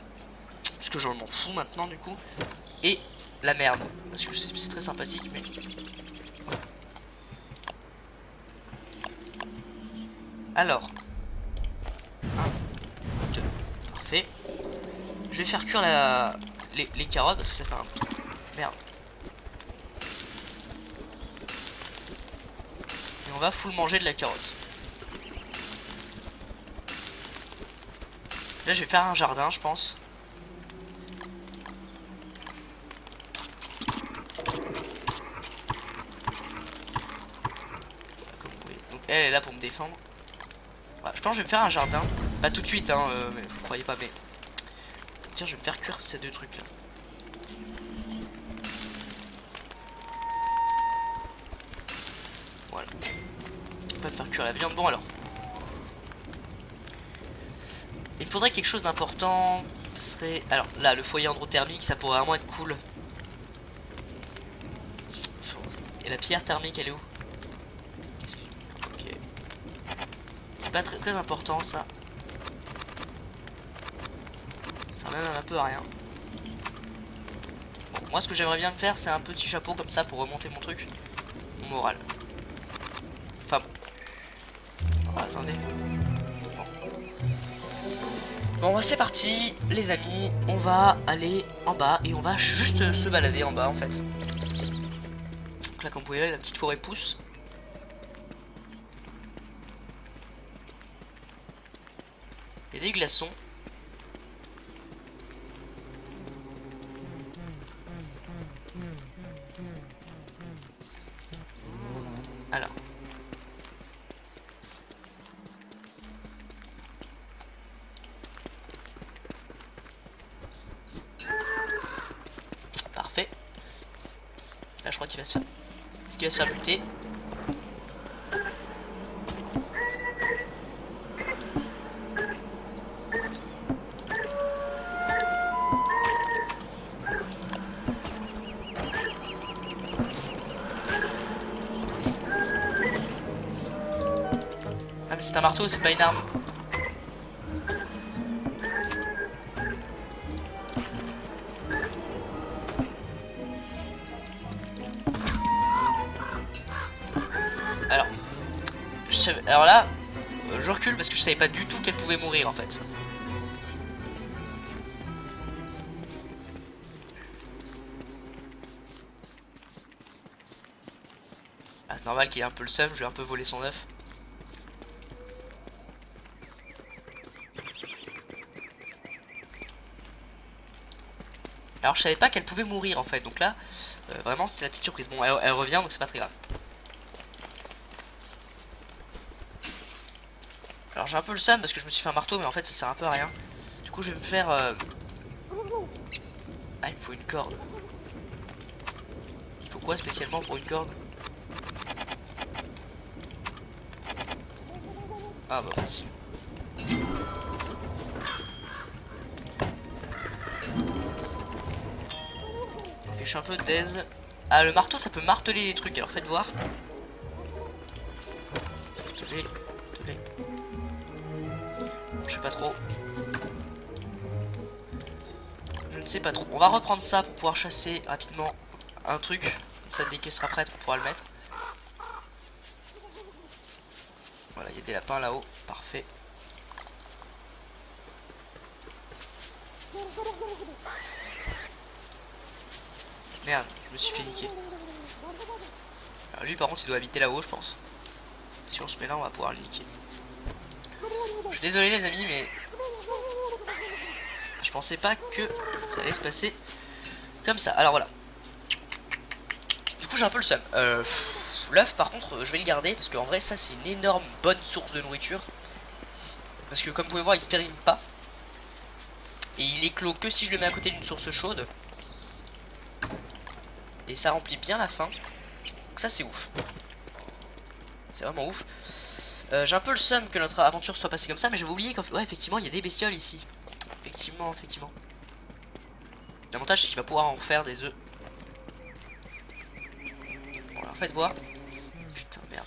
Parce que j'en m'en fous maintenant du coup. Et la merde. Parce que c'est très sympathique mais... Alors. 1, 2. Parfait. Je vais faire cuire les carottes parce que ça fait un... Merde. Et on va full manger de la carotte. Là je vais faire un jardin je pense. Elle est là pour me défendre. Voilà, je pense que je vais me faire un jardin. Pas tout de suite, hein, mais vous croyez pas, mais... Tiens, je vais me faire cuire ces deux trucs là. Voilà. Je vais pas me faire cuire la viande. Bon alors. Il me faudrait quelque chose d'important. Ce serait... Alors là, le foyer hydrothermique, ça pourrait vraiment être cool. Et la pierre thermique, elle est où? C'est pas très important ça. Ça même un peu à rien. Bon, moi ce que j'aimerais bien me faire c'est un petit chapeau comme ça pour remonter mon truc. Mon moral. Enfin bon. Oh, attendez. Bon c'est parti les amis. On va aller en bas et on va juste se balader en bas en fait. Donc là comme vous voyez la petite forêt pousse. Il y a des glaçons. Alors. Parfait. Là je crois qu'il va se faire... Est-ce qu'il va se faire buter? C'est un marteau, c'est pas une arme. Alors là, je recule parce que je savais pas du tout qu'elle pouvait mourir en fait. Ah, c'est normal qu'il ait un peu le seum, je vais un peu voler son œuf. Alors je savais pas qu'elle pouvait mourir en fait, donc là, vraiment c'était la petite surprise. Bon, elle revient donc c'est pas très grave. Alors j'ai un peu le seum parce que je me suis fait un marteau mais en fait ça sert un peu à rien. Du coup je vais me faire... Ah il me faut une corde. Il faut quoi spécialement pour une corde? Ah bah facile. Ok je suis un peu daze. Ah le marteau ça peut marteler des trucs alors faites voir. Désolé. Je sais pas trop. Je ne sais pas trop. On va reprendre ça pour pouvoir chasser rapidement un truc. Comme ça dès qu'elle sera prête on pourra le mettre. Voilà il y a des lapins là-haut. Parfait. Merde, je me suis fait niquer. Alors lui par contre il doit habiter là-haut je pense. Si on se met là on va pouvoir le niquer. Je suis désolé les amis mais je pensais pas que ça allait se passer comme ça. Alors voilà. Du coup j'ai un peu le seum. L'œuf par contre je vais le garder parce qu'en vrai ça c'est une énorme bonne source de nourriture. Parce que comme vous pouvez voir il se périme pas. Et il éclot que si je le mets à côté d'une source chaude. Et ça remplit bien la faim. Donc ça c'est ouf. C'est vraiment ouf. J'ai un peu le seum que notre aventure soit passée comme ça, mais j'avais oublié qu'en fait, ouais, effectivement il y a des bestioles ici. Effectivement. L'avantage c'est qu'il va pouvoir en faire des œufs. Bon alors faites voir. Putain merde.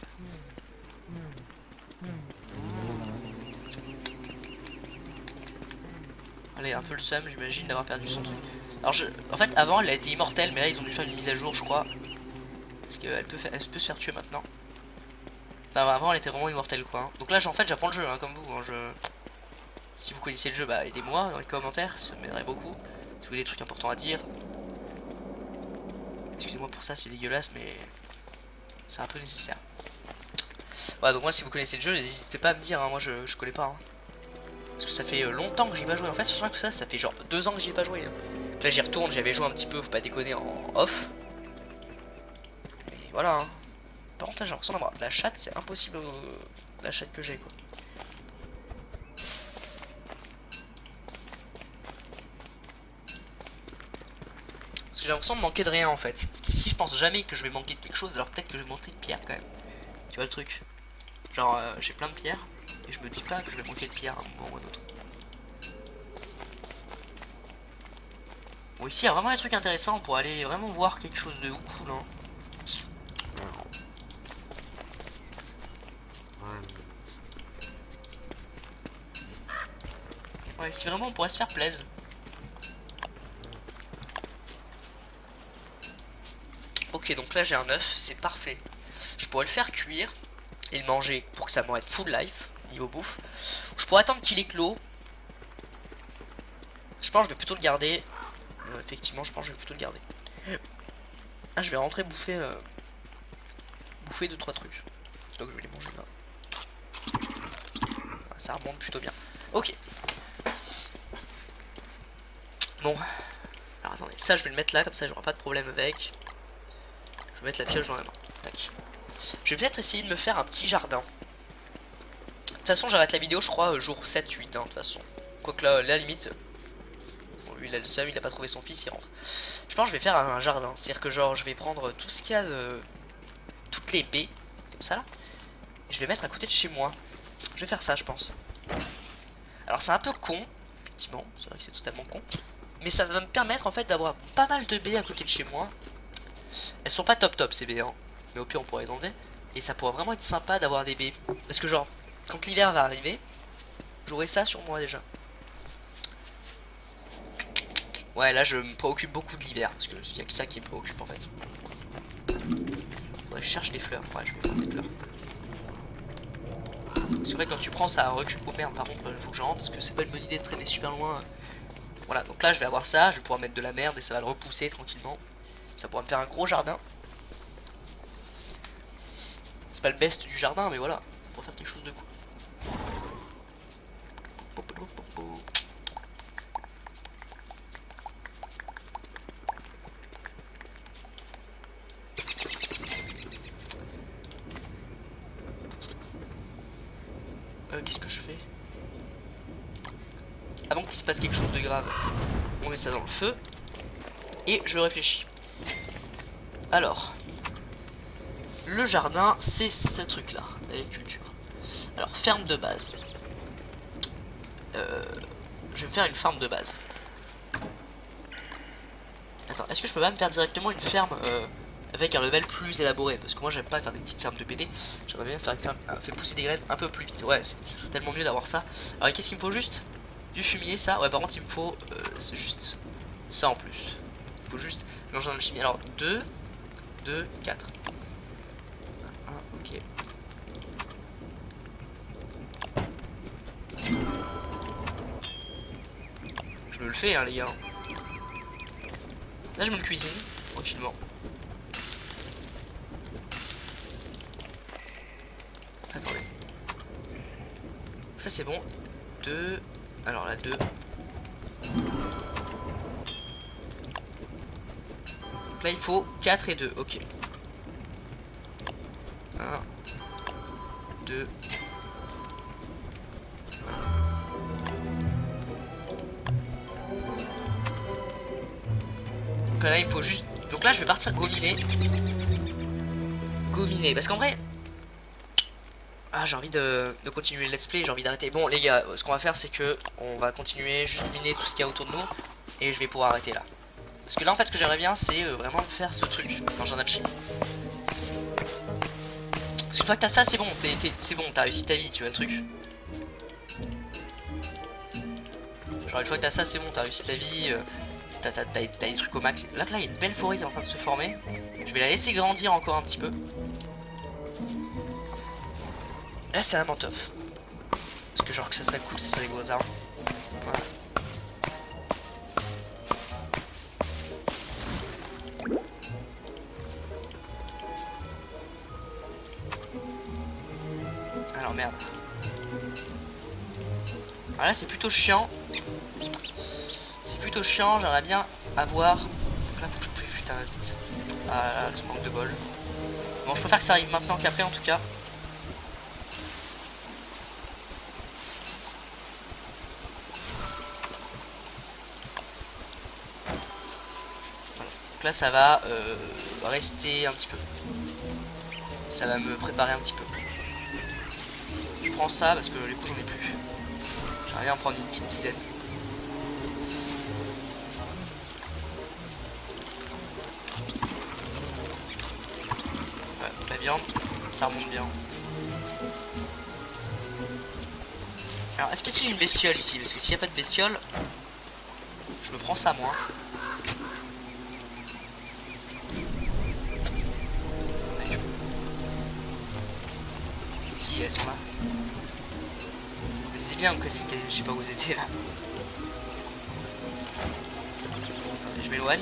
Allez, un peu le seum j'imagine d'avoir perdu son truc. Alors en fait avant elle a été immortelle, mais là ils ont dû faire une mise à jour je crois. Parce qu'elle peut, elle peut se faire tuer maintenant. Enfin, avant elle était vraiment immortelle quoi. Donc là en fait j'apprends le jeu hein, comme vous. Hein, Si vous connaissez le jeu, bah aidez-moi dans les commentaires, ça m'aiderait beaucoup. Si vous avez des trucs importants à dire. Excusez-moi pour ça, c'est dégueulasse, mais c'est un peu nécessaire. Voilà, donc moi si vous connaissez le jeu, n'hésitez pas à me dire, hein, moi je connais pas. Hein. Parce que ça fait longtemps que j'y ai pas joué. En fait, sur tout ça, ça fait genre 2 ans que j'y ai pas joué. Hein. Donc là j'y retourne, j'avais joué un petit peu, faut pas déconner, en off. Et voilà. Hein. Par contre là j'ai l'impression d'avoir de la chatte, c'est impossible la chatte que j'ai quoi. J'ai l'impression de manquer de rien en fait. Parce qu'ici je pense jamais que je vais manquer de quelque chose, alors peut-être que je vais manquer de pierre quand même. Tu vois le truc? Genre j'ai plein de pierres et je me dis pas que je vais manquer de pierre à un moment ou à un autre. Bon ici il y a vraiment des trucs intéressants pour aller vraiment voir quelque chose de cool hein. Ouais ici vraiment on pourrait se faire plaisir. Ok donc là j'ai un œuf, c'est parfait. Je pourrais le faire cuire et le manger pour que ça m'en être full life niveau bouffe. Je pourrais attendre qu'il éclot. Je pense que je vais plutôt le garder. Effectivement je pense que je vais plutôt le garder. Ah je vais rentrer bouffer bouffer 2-3 trucs. Donc je vais les manger là. Ah, ça remonte plutôt bien. Ok. Bon. Alors attendez, ça je vais le mettre là comme ça j'aurai pas de problème avec. Je vais mettre la pioche dans la main. Tac. Je vais peut-être essayer de me faire un petit jardin. De toute façon j'arrête la vidéo je crois jour 7-8 hein, de toute façon. Quoique là, la limite. Bon lui il a le seum, il a pas trouvé son fils, il rentre. Je pense que je vais faire un jardin. C'est-à-dire que genre je vais prendre tout ce qu'il y a de. Toutes les baies. Comme ça là. Et je vais mettre à côté de chez moi. Je vais faire ça je pense. Alors c'est un peu con. Effectivement, c'est vrai que c'est totalement con. Mais ça va me permettre en fait d'avoir pas mal de baies à côté de chez moi. Elles sont pas top ces baies hein. Mais au pire on pourrait les enlever. Et ça pourrait vraiment être sympa d'avoir des baies. Parce que genre, quand l'hiver va arriver, j'aurai ça sur moi déjà. Ouais là je me préoccupe beaucoup de l'hiver. Parce qu'il y a que ça qui me préoccupe en fait. Faudrait que je cherche des fleurs. Ouais je vais prendre des fleurs. C'est vrai que quand tu prends ça recule. Oh merde par contre faut que je rentre parce que c'est pas une bonne idée de traîner super loin. Voilà donc là je vais avoir ça. Je vais pouvoir mettre de la merde et ça va le repousser tranquillement. Ça pourra me faire un gros jardin. C'est pas le best du jardin mais voilà. Pour faire quelque chose de cool. Qu'est-ce que je fais? Avant qu'il se passe quelque chose de grave, on met ça dans le feu. Et je réfléchis. Alors, le jardin, c'est ce truc là, l'agriculture. Alors, ferme de base. Je vais me faire une ferme de base. Attends, est-ce que je peux pas me faire directement une ferme avec un level plus élaboré? Parce que moi j'aime pas faire des petites fermes de PD. J'aimerais bien faire une ferme fait pousser des graines un peu plus vite. Ouais, c'est tellement mieux d'avoir ça. Alors qu'est-ce qu'il me faut juste? Du fumier, ça. Ouais, par contre il me faut juste ça en plus. Il faut juste l'engin de chimie. Alors 2, 4. 1, ok. Je me le fais hein les gars. Là je me le cuisine tranquillement. Attendez. Ça c'est bon. 2. Alors là 2. Donc là il faut 4 et 2. Ok. 1, 2. Donc là il me faut juste... Donc là je vais partir gominer. Gominer. Parce qu'en vrai... Ah, j'ai envie de continuer le let's play, j'ai envie d'arrêter. Bon les gars, ce qu'on va faire c'est que on va continuer juste miner tout ce qu'il y a autour de nous. Et je vais pouvoir arrêter là. Parce que là en fait ce que j'aimerais bien c'est vraiment faire ce truc dans Journal Chimie. Parce qu'une fois que t'as ça c'est bon, c'est bon, t'as réussi ta vie, tu vois le truc. Genre une fois que t'as ça c'est bon, t'as réussi ta vie, t'as des trucs au max. Là il y a une belle forêt qui est en train de se former. Je vais la laisser grandir encore un petit peu. Là c'est vraiment top. Parce que genre que ça serait cool, ça serait des gros arbres. Voilà. Alors merde. Alors là c'est plutôt chiant. C'est plutôt chiant, j'aimerais bien avoir... Donc là faut que je prie putain vite. Ah là, ce manque de bol. Bon je préfère que ça arrive maintenant qu'après en tout cas. Là ça va rester un petit peu. Ça va me préparer un petit peu. Je prends ça parce que les coups j'en ai plus. J'aimerais bien en prendre une petite dizaine. Ouais, la viande, ça remonte bien. Alors est-ce qu'il y a une bestiole ici? Parce que s'il n'y a pas de bestiole, je me prends ça moi. Si elles sont là. Vous les bien, je sais pas où vous étiez là. Attendez, je m'éloigne.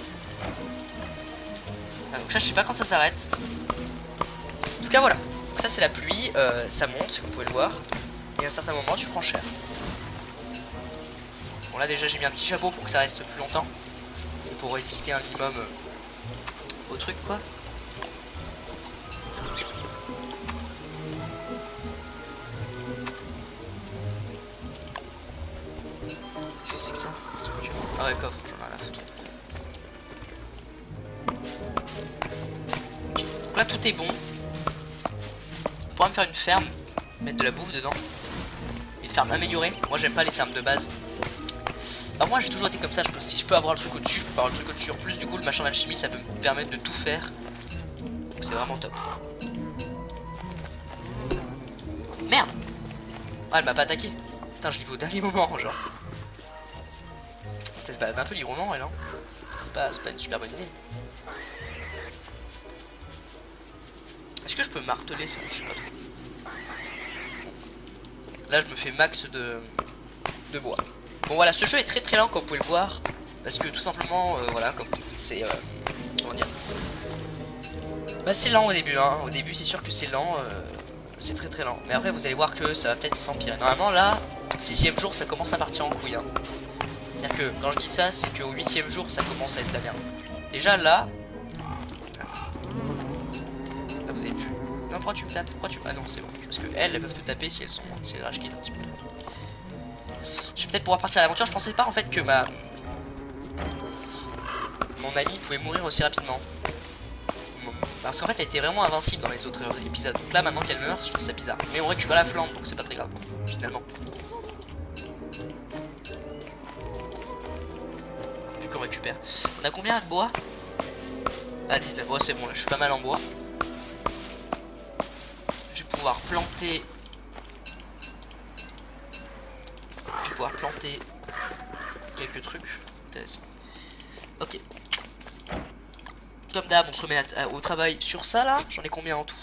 Ah, donc ça je sais pas quand ça s'arrête. En tout cas voilà. Donc ça c'est la pluie, ça monte, vous pouvez le voir. Et à un certain moment tu prends cher. Bon là déjà j'ai mis un petit chapeau pour que ça reste plus longtemps. Et pour résister un minimum au truc quoi. Qu'est-ce que c'est que ça? Ah ouais, coffre, j'en ai rien à foutre. Okay. Donc là tout est bon. On pourra me faire une ferme, mettre de la bouffe dedans. Une ferme améliorée. Moi j'aime pas les fermes de base. Alors moi j'ai toujours été comme ça, si je peux avoir le truc au-dessus, je peux avoir le truc au-dessus. En plus du coup le machin d'alchimie ça peut me permettre de tout faire. Donc c'est vraiment top. Merde! Ah elle m'a pas attaqué. Putain je l'ai fait au dernier moment genre. Elle se balade un peu librement elle hein. C'est pas une super bonne idée. Est-ce que je peux marteler ça? Je sais pas trop. Là je me fais max de bois. Bon voilà, ce jeu est très lent comme vous pouvez le voir. Parce que tout simplement, voilà, comme c'est... comment dire? Bah c'est lent au début, hein. Au début c'est sûr que c'est lent. C'est très lent. Mais après vous allez voir que ça va peut-être s'empirer. Normalement là, 6ème jour ça commence à partir en couille. Hein. C'est-à-dire que quand je dis ça, c'est qu'au 8ème jour ça commence à être la merde. Déjà là... Là vous avez pu... Non pourquoi tu me tapes? Pourquoi tu... Ah non c'est bon. Parce que elles peuvent te taper si elles sont... Si elles rage quitte un petit peu. Je vais peut-être pouvoir partir à l'aventure. Je pensais pas en fait que mon ami pouvait mourir aussi rapidement. Parce qu'en fait elle était vraiment invincible dans les autres épisodes. Donc là maintenant qu'elle meurt, je trouve ça bizarre. Mais on récupère la flamme donc c'est pas très grave finalement. Vu qu'on récupère. On a combien de bois? Ah 19, ouais c'est bon là je suis pas mal en bois. Je vais pouvoir planter. Je vais pouvoir planter quelques trucs. Intéressant. Ok. Comme d'hab, on se remet au travail sur ça là. J'en ai combien en tout?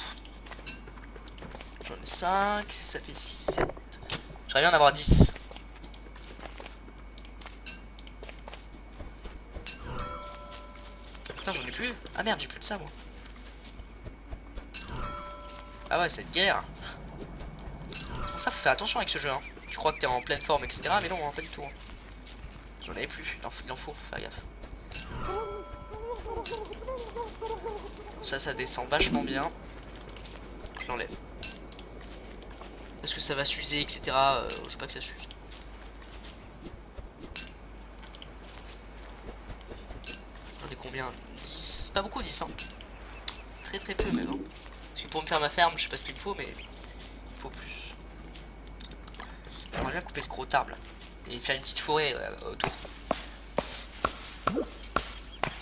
J'en ai 5, ça fait 6, 7. J'aimerais bien en avoir 10. Putain, j'en ai plus. Ah merde, j'ai plus de ça moi. Ah ouais, c'est une guerre. C'est pour ça, faut faire attention avec ce jeu. Hein. Tu crois que t'es en pleine forme, etc. Mais non, hein, pas du tout. Hein. J'en avais plus. Il en faut faire gaffe. Ça descend vachement bien. je l'enlève. Parce que ça va s'user, etc. Je veux pas que ça s'use. J'en ai combien? 10. Pas beaucoup, 10 hein. Très très peu même. Hein. Parce que pour me faire ma ferme, je sais pas ce qu'il me faut, mais il faut plus. J'aimerais bien couper ce gros arbre là. Et faire une petite forêt autour.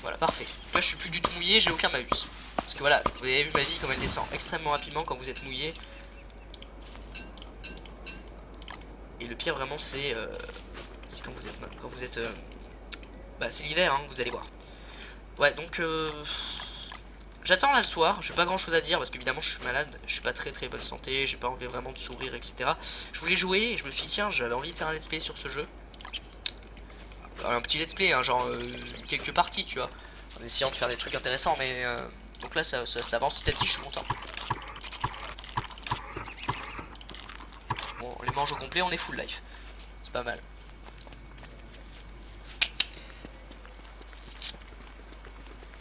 Voilà, parfait. Là, je suis plus du tout mouillé, j'ai aucun malus. Parce que voilà, vous avez vu ma vie comme elle descend extrêmement rapidement quand vous êtes mouillé. Et le pire vraiment c'est quand vous êtes bah c'est l'hiver hein, vous allez voir. Ouais donc j'attends là le soir, j'ai pas grand chose à dire parce qu'évidemment je suis malade, je suis pas très bonne santé, j'ai pas envie vraiment de sourire etc. Je voulais jouer et je me suis dit tiens j'avais envie de faire un let's play sur ce jeu. Un petit let's play hein, genre quelques parties tu vois, en essayant de faire des trucs intéressants mais donc là ça avance petit à petit, je suis content. Bon on les mange au complet, on est full life, c'est pas mal.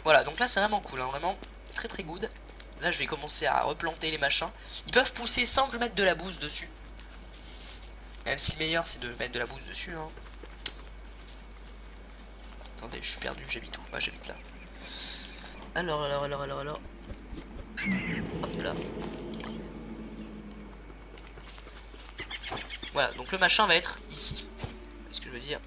Voilà, donc là c'est vraiment cool, hein, vraiment très good. Là je vais commencer à replanter les machins. Ils peuvent pousser sans que je mette de la bouse dessus. Même si le meilleur c'est de mettre de la bouse dessus. Hein. Attendez, je suis perdu, j'habite où? Ah j'habite là. Alors. Hop là. Voilà, donc le machin va être ici. Qu'est-ce que je veux dire?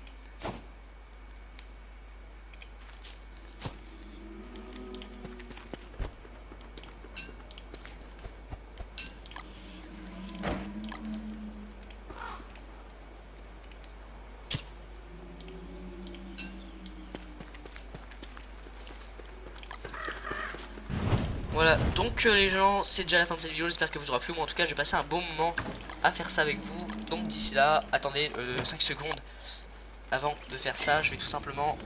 Voilà, donc les gens, c'est déjà la fin de cette vidéo, j'espère que vous aura plu. Moi en tout cas, j'ai passé un bon moment à faire ça avec vous. Donc d'ici là, attendez 5 secondes avant de faire ça. Je vais tout simplement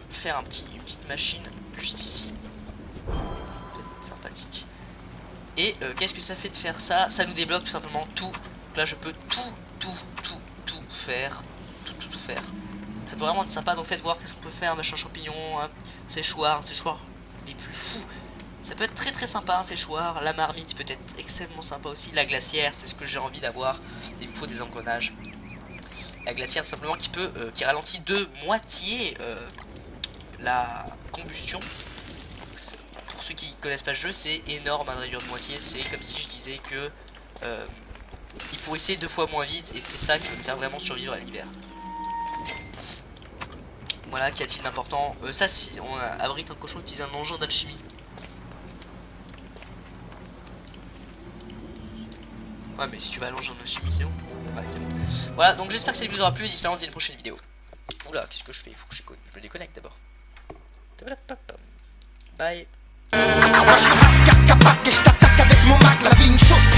faire une petite machine juste ici. Sympathique. Et qu'est-ce que ça fait de faire ça? Ça nous débloque tout simplement tout. Donc là, je peux tout faire. Tout faire. Ça peut vraiment être sympa, donc faites voir qu'est-ce qu'on peut faire, machin champignon, un séchoir les plus fous. Ça peut être très sympa un séchoir, la marmite peut être extrêmement sympa aussi, la glacière c'est ce que j'ai envie d'avoir, il me faut des engrenages. La glacière simplement qui ralentit de moitié la combustion. Pour ceux qui connaissent pas le jeu c'est énorme à réduire de moitié, c'est comme si je disais que il pourrissait 2 fois moins vite et c'est ça qui va me faire vraiment survivre à l'hiver. Voilà, qu'y a-t-il d'important? Ça, si on abrite un cochon utilise un engin d'alchimie. Ouais, mais si tu vas à l'engin d'alchimie, c'est bon. Ouais, c'est bon. Voilà, donc j'espère que cette vidéo vous aura plu. D'ici là, on se dit à une prochaine vidéo. Oula, qu'est-ce que je fais? Il faut que je me déconnecte d'abord. Bye. Moi je suis Raskar, capable et je t'attaque avec mon mag. La vie une chose